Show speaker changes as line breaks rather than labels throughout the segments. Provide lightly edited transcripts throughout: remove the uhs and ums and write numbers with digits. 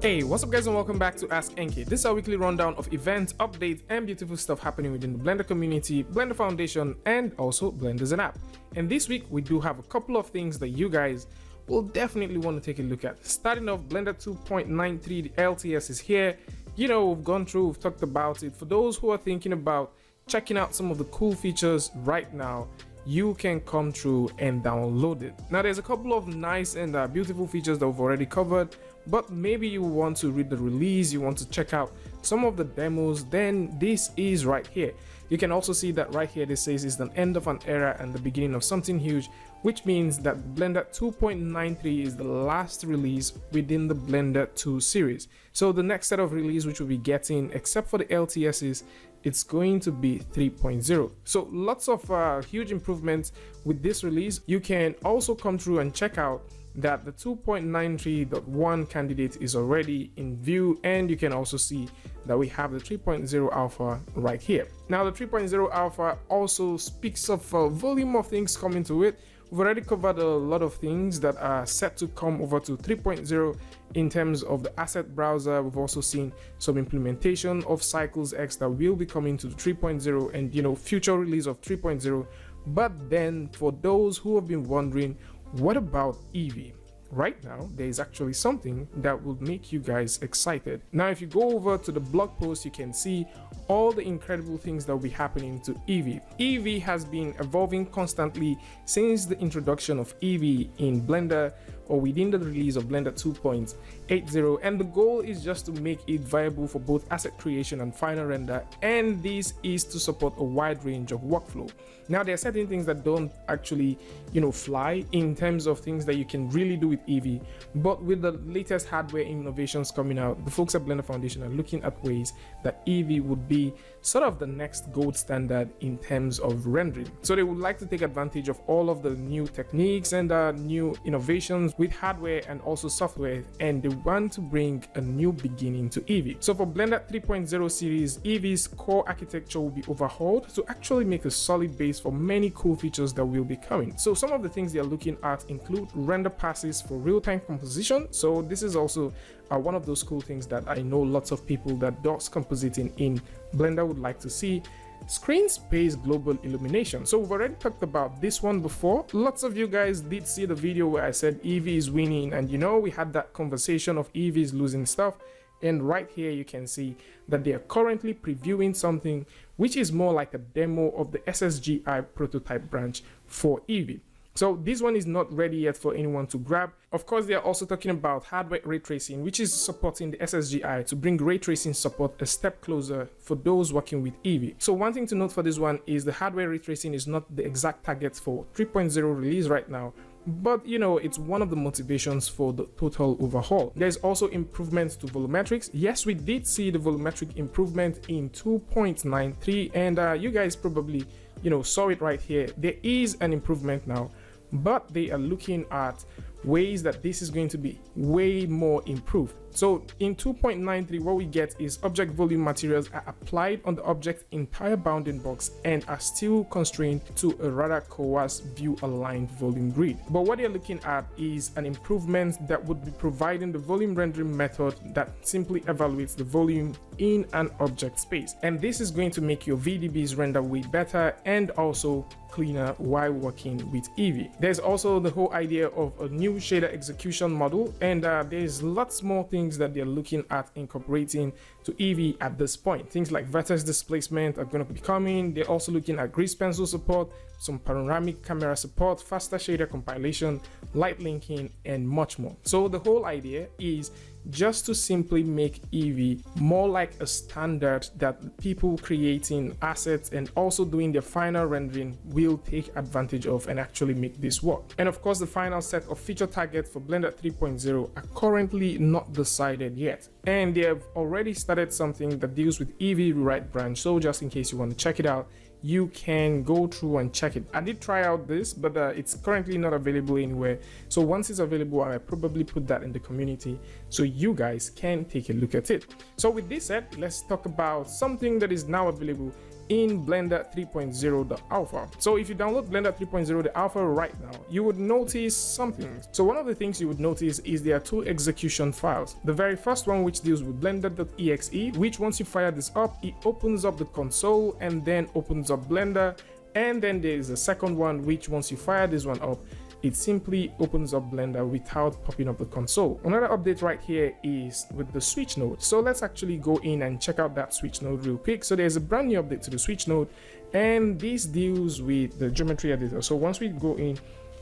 Hey, what's up guys and welcome back to askNK. This is our weekly rundown of events, updates and beautiful stuff happening within the Blender community, Blender Foundation and also Blender as an app. And this week we do have a couple of things that you guys will definitely want to take a look at. Starting off, Blender 2.93, the LTS is here. You know, we've gone through, we've talked about it. For those who are thinking about checking out some of the cool features right now, you can come through and download it. Now there's a couple of nice and beautiful features that we've already covered, but maybe you want to read the release, you want to check out some of the demos, then this is right here. You can also see that right here this says it's the end of an era and the beginning of something huge, which means that Blender 2.93 is the last release within the Blender 2 series. So the next set of release which we'll be getting, except for the LTSs, it's going to be 3.0. So lots of huge improvements with this release. You can also come through and check out that the 2.93.1 candidate is already in view, and you can also see that we have the 3.0 alpha right here. Now the 3.0 alpha also speaks of a volume of things coming to it. We've already covered a lot of things that are set to come over to 3.0 in terms of the asset browser. We've also seen some implementation of Cycles X that will be coming to the 3.0 and, you know, future release of 3.0. But then for those who have been wondering, what about Eevee? Right now, there is actually something that will make you guys excited. Now, if you go over to the blog post, you can see all the incredible things that will be happening to Eevee. Eevee has been evolving constantly since the introduction of Eevee in Blender, or within the release of Blender 2.80, and the goal is just to make it viable for both asset creation and final render, and this is to support a wide range of workflow. Now there are certain things that don't actually, you know, fly in terms of things that you can really do with Eevee, but with the latest hardware innovations coming out, the folks at Blender Foundation are looking at ways that Eevee would be sort of the next gold standard in terms of rendering. So they would like to take advantage of all of the new techniques and new innovations with hardware and also software, and they want to bring a new beginning to Eevee. So for Blender 3.0 series, Eevee's core architecture will be overhauled to actually make a solid base for many cool features that will be coming. So some of the things they are looking at include render passes for real-time composition. So this is also one of those cool things that I know lots of people that does compositing in Blender would like to see. Screen space global illumination. So we've already talked about this one before. Lots of you guys did see the video where I said Eevee is winning, and you know, we had that conversation of Eevee is losing stuff. And right here you can see that they are currently previewing something which is more like a demo of the SSGI prototype branch for Eevee. So this one is not ready yet for anyone to grab. Of course, they are also talking about hardware ray tracing, which is supporting the SSGI to bring ray tracing support a step closer for those working with Eevee. So one thing to note for this one is the hardware ray tracing is not the exact target for 3.0 release right now, but you know, it's one of the motivations for the total overhaul. There's also improvements to volumetrics. Yes, we did see the volumetric improvement in 2.93, and you guys probably, you know, saw it right here. There is an improvement now, but they are looking at ways that this is going to be way more improved. So in 2.93, what we get is object volume materials are applied on the object's entire bounding box and are still constrained to a rather coarse view aligned volume grid. But what they're looking at is an improvement that would be providing the volume rendering method that simply evaluates the volume in an object space. And this is going to make your VDBs render way better and also cleaner while working with Eevee. There's also the whole idea of a new shader execution model, and there's lots more things that they're looking at incorporating to Eevee at this point. Things like vertex displacement are going to be coming. They're also looking at grease pencil support, some panoramic camera support, faster shader compilation, light linking, and much more. So the whole idea is just to simply make Eevee more like a standard that people creating assets and also doing their final rendering will take advantage of and actually make this work. And of course, the final set of feature targets for Blender 3.0 are currently not decided yet, and they have already started something that deals with Eevee rewrite branch. So just in case you want to check it out, you can go through and check it. I did try out this, but it's currently not available anywhere. So once it's available, I'll probably put that in the community so you guys can take a look at it. So with this said, let's talk about something that is now available in Blender 3.0 the alpha. So if you download Blender 3.0 the alpha right now, you would notice something. So one of the things you would notice is there are two execution files. The very first one, which deals with blender.exe, which once you fire this up, it opens up the console and then opens up Blender. And then there is a second one, which once you fire this one up, it simply opens up Blender without popping up the console. Another update right here is with the switch node. So let's actually go in and check out that switch node real quick. So there's a brand new update to the switch node, and this deals with the geometry editor. So once we go in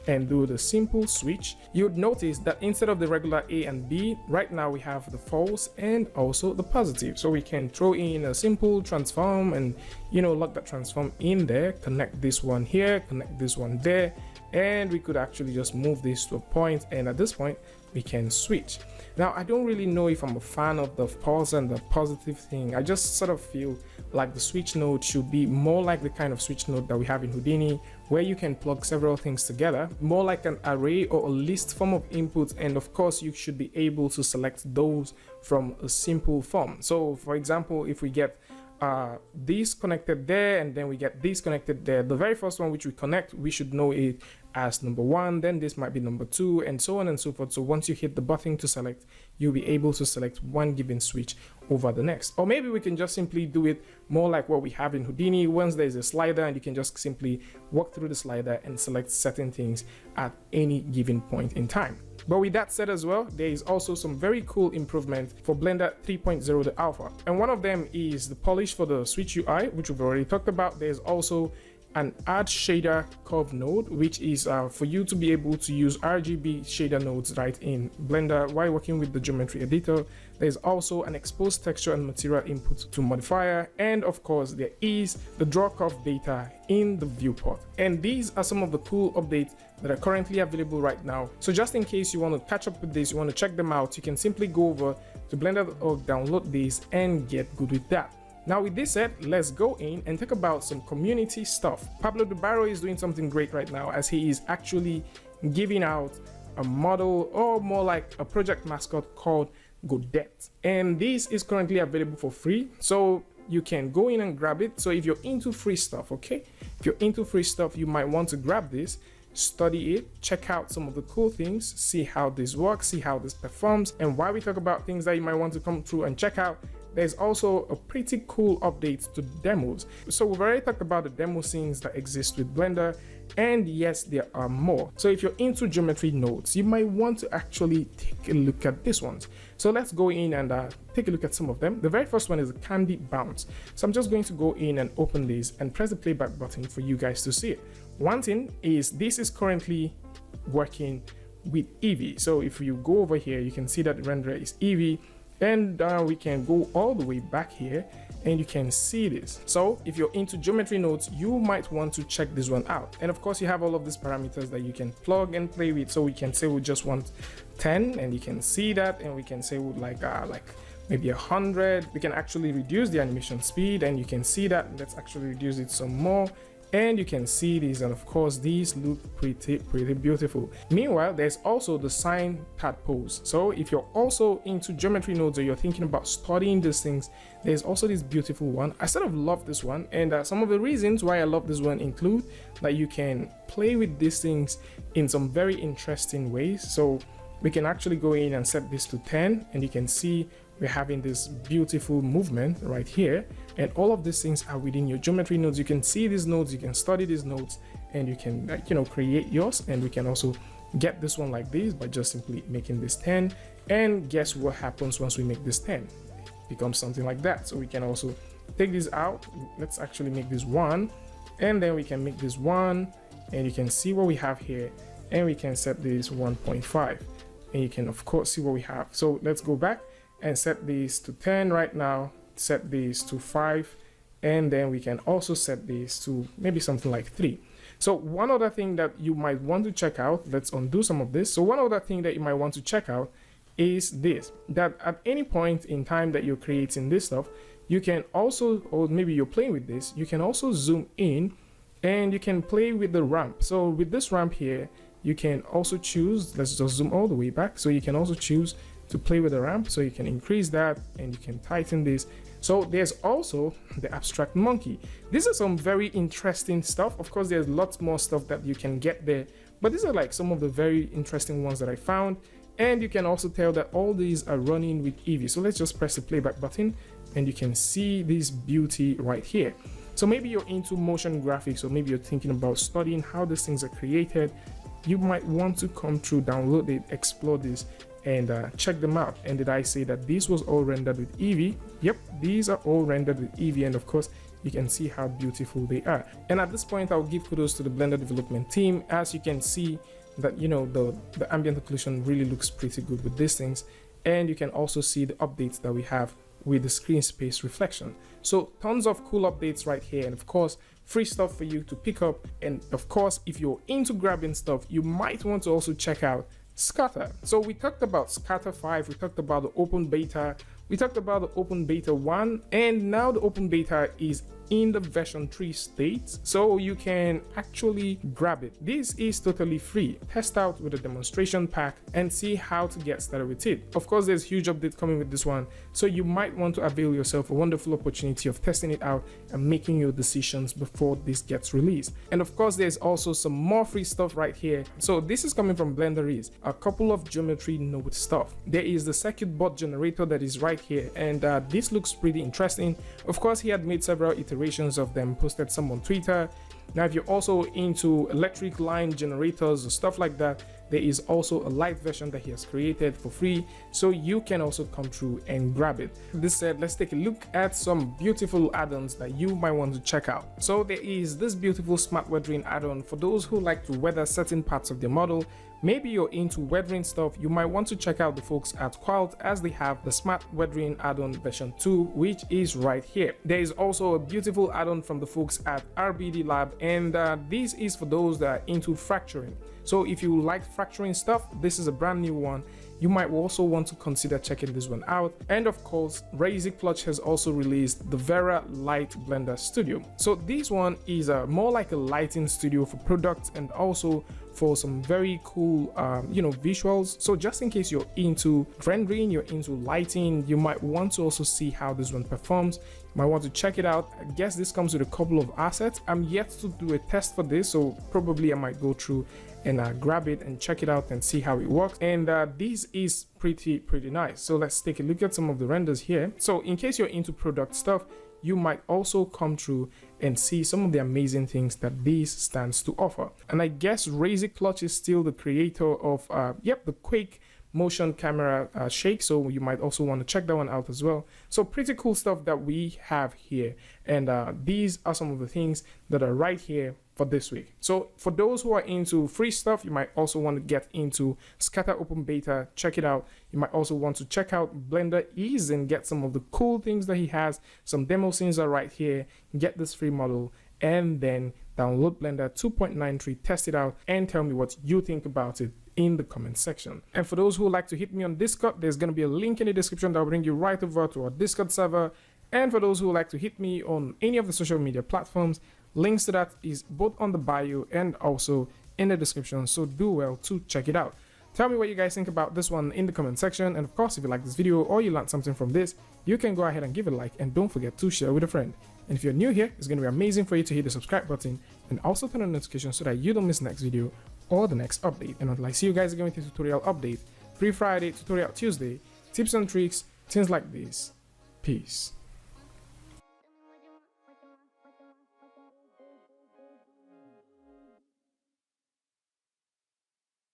and do the simple switch, you'd notice that instead of the regular A and B, right now we have the false and also the positive. So we can throw in a simple transform and, you know, lock that transform in there, connect this one here, connect this one there, and we could actually just move this to a point, and at this point we can switch. Now I don't really know if I'm a fan of the false and the positive thing. I just sort of feel like the switch node should be more like the kind of switch node that we have in Houdini, where you can plug several things together, more like an array or a list form of inputs, and of course you should be able to select those from a simple form. So for example, if we get these connected there and then we get these connected there, the very first one which we connect, we should know it as number 1, then this might be number 2, and so on and so forth. So once you hit the button to select, you'll be able to select one given switch over the next. Or maybe we can just simply do it more like what we have in Houdini. Once there's a slider, and you can just simply walk through the slider and select certain things at any given point in time. But with that said as well, there is also some very cool improvement for Blender 3.0 the alpha, and one of them is the polish for the switch UI, which we've already talked about. There's also an add shader curve node, which is for you to be able to use RGB shader nodes right in Blender while working with the geometry editor. There's also an exposed texture and material input to modifier, and of course there is the draw curve data in the viewport. And these are some of the cool updates that are currently available right now. So just in case you want to catch up with this, you want to check them out, you can simply go over to blender.org, download these, and get good with that. Now with this said, let's go in and talk about some community stuff. Pablo Dubaro is doing something great right now, as he is actually giving out a model, or more like a project mascot, called Godette. And this is currently available for free, so you can go in and grab it. So if you're into free stuff, okay, if you're into free stuff, you might want to grab this, study it, check out some of the cool things, see how this works, see how this performs. And while we talk about things that you might want to come through and check out, there's also a pretty cool update to demos. So we've already talked about the demo scenes that exist with Blender, and yes, there are more. So if you're into geometry nodes, you might want to actually take a look at this one. So let's go in and take a look at some of them. The very first one is a candy bounce. So I'm just going to go in and open this and press the playback button for you guys to see it. One thing is, this is currently working with Eevee. So if you go over here, you can see that the renderer is Eevee. And we can go all the way back here and you can see this. So if you're into geometry nodes, you might want to check this one out. And of course you have all of these parameters that you can plug and play with. So we can say we just want 10, and you can see that, and we can say we would like maybe 100. We can actually reduce the animation speed, and you can see that. Let's actually reduce it some more. And you can see these, and of course these look pretty beautiful. Meanwhile, there's also the sign tadpoles. So if you're also into geometry nodes, or you're thinking about studying these things, there's also this beautiful one. I sort of love this one, and some of the reasons why I love this one include that you can play with these things in some very interesting ways. So we can actually go in and set this to 10, and you can see we're having this beautiful movement right here, and all of these things are within your geometry nodes. You can see these nodes, you can study these nodes, and you can create yours. And we can also get this one like this by just simply making this 10, and guess what happens once we make this 10? It becomes something like that. So we can also take this out. Let's actually make this 1, and then we can make this 1, and you can see what we have here, and we can set this 1.5, and you can of course see what we have. So let's go back and set these to 10 right now, set these to 5, and then we can also set these to maybe something like 3. So one other thing that you might want to check out, let's undo some of this. So one other thing that you might want to check out is this, that at any point in time that you're creating this stuff, you can also, or maybe you're playing with this, you can also zoom in and you can play with the ramp. So with this ramp here, you can also choose, let's just zoom all the way back. So you can also choose to play with the ramp, so you can increase that and you can tighten this So there's also the abstract monkey. These are some very interesting stuff. Of course, there's lots more stuff that you can get there, but these are like some of the very interesting ones that I found. And you can also tell that all these are running with Eevee. So let's just press the playback button and you can see this beauty right here. So maybe you're into motion graphics, or maybe you're thinking about studying how these things are created. You might want to come through, download it, explore this, and check them out. And did I say that this was all rendered with Eevee? Yep, these are all rendered with Eevee, and of course you can see how beautiful they are. And at this point, I'll give kudos to the Blender development team. As you can see that, you know, the ambient occlusion really looks pretty good with these things. And you can also see the updates that we have with the screen space reflection. So tons of cool updates right here, and of course free stuff for you to pick up. And of course, if you're into grabbing stuff, you might want to also check out Scatter. So we talked about Scatter 5, we talked about the open beta, we talked about the open beta 1, and now the open beta is in the version 3 state, so you can actually grab it. This is totally free. Test out with a demonstration pack and see how to get started with it. Of course, there's huge update coming with this one, so you might want to avail yourself a wonderful opportunity of testing it out and making your decisions before this gets released. And of course, there's also some more free stuff right here. So this is coming from Blenderesse, a couple of geometry node stuff. There is the circuit board generator that is right here, and this looks pretty interesting. Of course, he had made several iterations of them, posted some on Twitter. Now, if you're also into electric line generators or stuff like that, there is also a light version that he has created for free, so you can also come through and grab it. This said, let's take a look at some beautiful add-ons that you might want to check out. So there is this beautiful smart weathering add-on for those who like to weather certain parts of their model. Maybe you're into weathering stuff, you might want to check out the folks at QUAKE, as they have the smart weathering add-on version 2, which is right here. There is also a beautiful add-on from the folks at RBDLAB, and this is for those that are into fracturing. So if you like fracturing stuff, this is a brand new one. You might also want to consider checking this one out. And of course, Razy Clutch has also released the Vera Light Blender Studio. So this one is more like a lighting studio for products and also for some very cool visuals. So just in case you're into rendering, you're into lighting, you might want to also see how this one performs. You might want to check it out. I guess this comes with a couple of assets. I'm yet to do a test for this, so probably I might go through and grab it and check it out and see how it works. And this is pretty nice. So let's take a look at some of the renders here. So in case you're into product stuff, you might also come through and see some of the amazing things that this stands to offer. And I guess Razy Clutch is still the creator of the QUAKE motion camera shake, so you might also want to check that one out as well. So pretty cool stuff that we have here, and these are some of the things that are right here for this week. So for those who are into free stuff, you might also want to get into Scatter open beta, check it out. You might also want to check out Blenderesse and get some of the cool things that he has. Some demo scenes are right here. Get this free model and then download Blender 2.93, test it out, and tell me what you think about it in the comment section. And for those who would like to hit me on Discord, there's going to be a link in the description that will bring you right over to our Discord server. And for those who would like to hit me on any of the social media platforms, links to that is both on the bio and also in the description, so do well to check it out. Tell me what you guys think about this one in the comment section, and of course, if you like this video or you learned something from this, you can go ahead and give it a like, and don't forget to share with a friend. And if you're new here, it's going to be amazing for you to hit the subscribe button and also turn on notifications so that you don't miss the next video or the next update. And until I see you guys again with a tutorial update, Free Friday, Tutorial Tuesday, tips and tricks, things like this. Peace.